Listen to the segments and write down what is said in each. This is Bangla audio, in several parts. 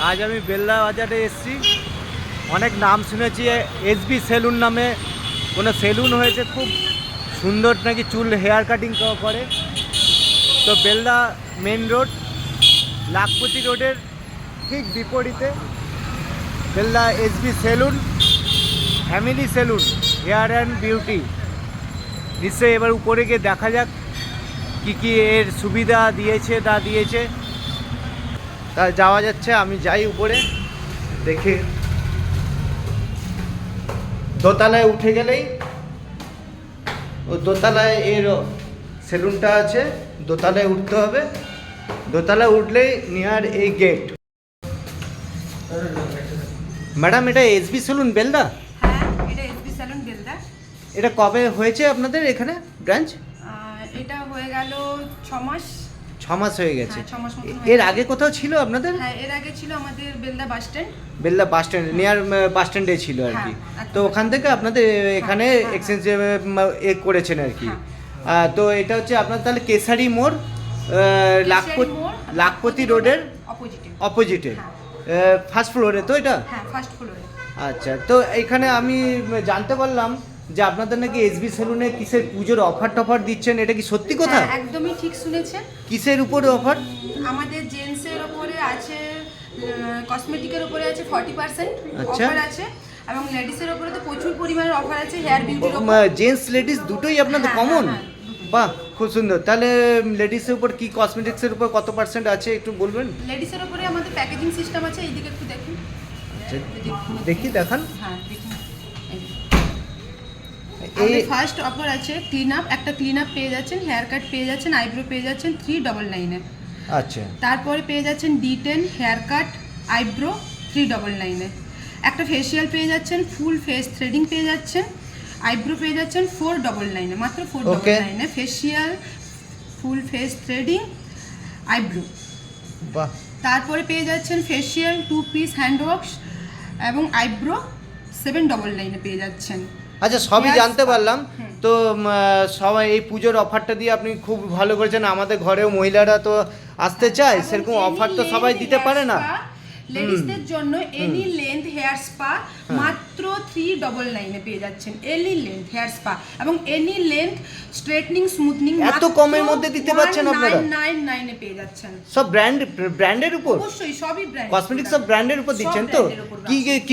আজ আমি বেল্লা বাজারে এসেছি। অনেক নাম শুনেছি এসবি সেলুন নামে কোনো সেলুন হয়েছে, খুব সুন্দর নাকি চুল হেয়ার কাটিং করে। তো বেল্লা মেন রোড, লাখপতি রোডের ঠিক বিপরীতে Bella SB salon, family salon, hair and beauty. নিশ্চয়ই এবার উপরে গিয়ে দেখা যাক কী কী এর সুবিধা দিয়েছে না দিয়েছে। তা যাওয়া যাচ্ছে, আমি যাই উপরে দেখি। দোতলায় উঠে গেলেই ও দোতলায় এর সেলুনটা আছে, দোতলায় উঠতে হবে। দোতলায় উঠলেই নিয়ার এই গেট। ম্যাডাম, এটা এসবি সেলুন বেলদা? হ্যাঁ, এটা এসবি সেলুন বেলদা। এটা কবে হয়েছে আপনাদের এখানে ব্রাঞ্চ? এটা হয়ে গেল 6 মাস। 6 মাস হয়ে গেছে। 6 মাস মতো। এর আগে কোথাও ছিল আপনাদের? হ্যাঁ, এর আগে ছিল আমাদের Belda bus stand. Belda bus stand, near bus স্ট্যান্ডে ছিল আর কি। তো ওখান থেকে আপনাদের এখানে এক্সচেঞ্জ এ করেছেন আর কি। তো এটা হচ্ছে আপনার তাহলে কেশারি মোড়, লাখপতি রোডের অপোজিটে ফার্স্ট ফ্লোরে তো এটা? হ্যাঁ, ফার্স্ট ফ্লোরে। আচ্ছা, তো এখানে আমি জানতে পারলাম যে আপনাদের নাকি এসবি সেলুনে কিসের পুজোর অফার টফার দিচ্ছেন, এটা কি সত্যি কথা? একদমই ঠিক শুনেছেন। কিসের উপরে অফার? আমাদের জেন্টসের উপরে আছে, কসমেটিকের উপরে আছে 40% আচ্ছা। অফার আছে, এবং লেডিসের উপরে তো প্রচুর পরিমাণের অফার আছে। হেয়ার বিউটির উপর জেন্টস লেডিস দুটোই আপনাদের কমন? বাহ, খুব সুন্দর। তাহলে লেডিসের উপর কি, কসমেটিক্সের উপর কত পার্সেন্ট আছে একটু বলবেন? লেডিসের উপরে আমাদের প্যাকেজিং সিস্টেম আছে, এইদিকে একটু দেখুন। আচ্ছা, দেখি দেখান। হ্যাঁ, দেখুন। এই ফার্স্ট অফার আছে ক্লিন আপ, একটা ক্লিন আপ পেয়ে যাচ্ছেন, হেয়ার কাট পেয়ে যাচ্ছেন, আইব্রো পেয়ে যাচ্ছেন 399 এ। আচ্ছা। তারপরে পেয়ে যাচ্ছেন D10 হেয়ার কাট আইব্রো 399 এ। একটা ফেসিয়াল পেয়ে যাচ্ছেন, ফুল ফেস থ্রেডিং পেয়ে যাচ্ছেন, আইব্রো পেয়ে যাচ্ছেন 499 এ, মাত্র 499 এ facial, full face threading, eyebrow. বাহ। তারপরে পেয়ে যাচ্ছেন ফেসিয়াল 2 পিস হ্যান্ড ওয়াশ এবং আইব্রো 799 এ পেয়ে যাচ্ছেন। আচ্ছা, সবই জানতে পারলাম। তো সবাই এই পুজোর অফারটা দিয়ে আপনি খুব ভালো করেছেন। আমাদের ঘরেও মহিলারা তো আসতে চায়, সেরকম অফার তো সবাই দিতে পারে না। লেডিসদের জন্য এনি লেন্থ হেয়ার স্পা মাত্র 399 এ পেয়ে যাচ্ছেন। এনি লেন্থ হেয়ার স্পা এবং এনি লেন্থ স্ট্রেটনিং স্মুথনিং এত কমের মধ্যে দিতে পাচ্ছেন আপনারা? 199 এ পেয়ে যাচ্ছেন। সব ব্র্যান্ডের উপর? অবশ্যই, সবই ব্র্যান্ড। কসমেটিক্স সব ব্র্যান্ডের উপর দিচ্ছেন তো?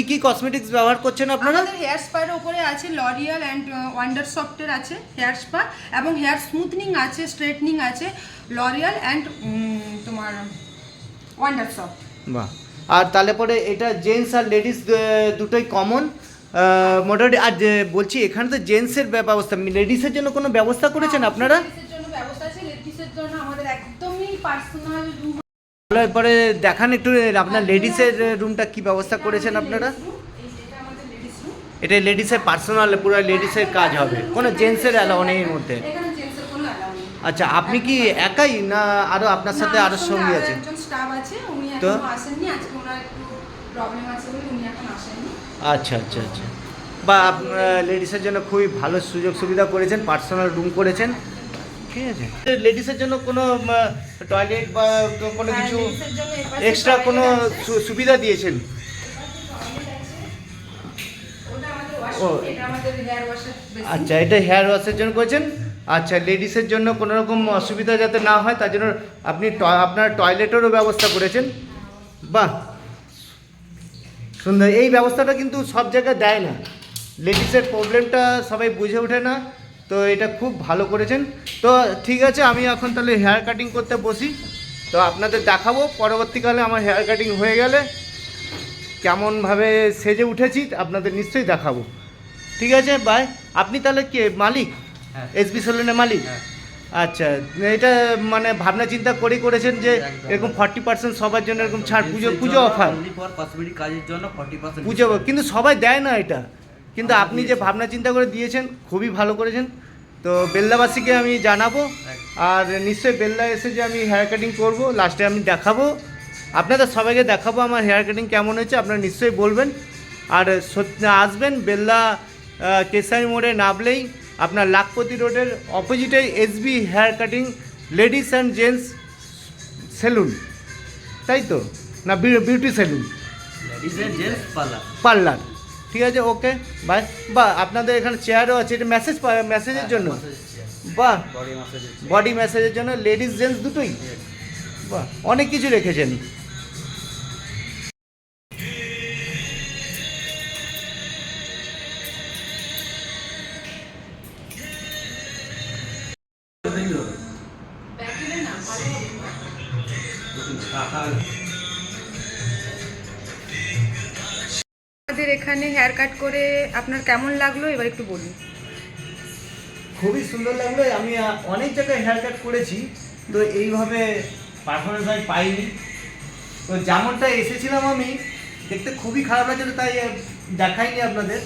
কি কসমেটিক্স ব্যবহার করছেন আপনারা? আমাদের হেয়ার স্পার উপরে আছে লরিয়াল এন্ড ওয়ান্ডার সফটের আছে হেয়ার স্পা, এবং হেয়ার স্মুথনিং আছে, স্ট্রেটনিং আছে লরিয়াল এন্ড তোমার ওয়ান্ডার সফট। বাহ। আর তাহলে পরে এটা জেন্টস আর লেডিস দুটোই কমন মোটামুটি। আর বলছি, এখানে তো জেন্টসের ব্যবস্থা, লেডিসের জন্য কোনো ব্যবস্থা করেছেন আপনারা? লেডিসের জন্য ব্যবস্থা আছে, লেডিসের জন্য আমাদের একদমই পার্সোনাল রুম। পরে দেখান একটু আপনার লেডিসের রুমটা কি ব্যবস্থা করেছেন আপনারা? এটা আমাদের লেডিস রুম। এটা লেডিসের পার্সোনাল, পুরো লেডিসের কাজ হবে, কোনো জেন্টসের অ্যালাউ নেই এর মধ্যে? এখানে জেন্টসের কোনো অ্যালাউ নেই। আচ্ছা, আপনি কি একাই না আরো আপনার সাথে আরো সঙ্গী আছে? একজন স্টাফ আছে, উনি তো এখনো আসেননি, আজকে ওনার একটু প্রবলেম আছে বলে উনি এখন আসেননি। আচ্ছা আচ্ছা আচ্ছা। বা লেডিসের জন্য খুবই ভালো সুযোগ সুবিধা করেছেন, পার্সোনাল রুম করেছেন, ঠিক আছে। লেডিসের জন্য কোনো টয়লেট বা কোনো কিছু এক্সট্রা কোনো সুবিধা দিয়েছেন? ও আচ্ছা, এটা হেয়ার ওয়াশের জন্য করেছেন। আচ্ছা, লেডিসের জন্য কোনো রকম অসুবিধা যাতে না হয় তার জন্য আপনি আপনার টয়লেটেরও ব্যবস্থা করেছেন। বাহ, সুন্দর। এই ব্যবস্থাটা কিন্তু সব জায়গায় দেয় না, লেডিসের প্রবলেমটা সবাই বুঝে ওঠে না, তো এটা খুব ভালো করেছেন। তো ঠিক আছে, আমি এখন তাহলে হেয়ার কাটিং করতে বসি। তো আপনাদের দেখাবো পরবর্তীকালে আমার হেয়ার কাটিং হয়ে গেলে কেমনভাবে সেজে উঠেছি আপনাদের নিশ্চয়ই দেখাবো। ঠিক আছে, বাই। আপনি তাহলে কে মালিক? এসবি সেলুনের মালিক? আচ্ছা, এটা মানে ভাবনা চিন্তা করেছেন যে এরকম 40% সবার জন্য এরকম ছাড়, পুজো অফার কাজের জন্য 40% পুজো, কিন্তু সবাই দেয় না এটা, কিন্তু আপনি যে ভাবনা চিন্তা করে দিয়েছেন খুবই ভালো করেছেন। তো বেল্লাবাসীকে আমি জানাবো, আর নিশ্চয়ই বেল্লা এসে যে আমি হেয়ার কাটিং করবো, লাস্টে আমি দেখাবো, আপনাদের সবাইকে দেখাবো আমার হেয়ার কাটিং কেমন হয়েছে, আপনারা নিশ্চয়ই বলবেন। আর আসবেন বেল্লা কেশারি মোড়ে নামলেই আপনার লাখপতি রোডের অপোজিটে SB hair cutting ladies and gents salon, তাই তো? না beauty salon? Ladies and gents parlour. Parlour, ঠিক আছে, ওকে বাই। বা আপনাদের এখানে চেয়ারও আছে, এটা মেসেজের জন্য? বাহ, বডি ম্যাসাজের বডি ম্যাসাজের জন্য লেডিস জেন্টস দুটোই? বাহ, অনেক কিছু রেখেছেন। আমাদের এখানে হেয়ার কাট করে আপনার কেমন লাগলো এবার একটু বলুন। খুবই সুন্দর লাগলো। আমি অনেক জায়গায় হেয়ার কাট করেছি, তো এইভাবে পারফরমেন্স আমি পাইনি। তো যেমনটা এসেছিলাম আমি দেখতে খুবই খারাপ লাগছিল, তাই দেখাইনি আপনাদের।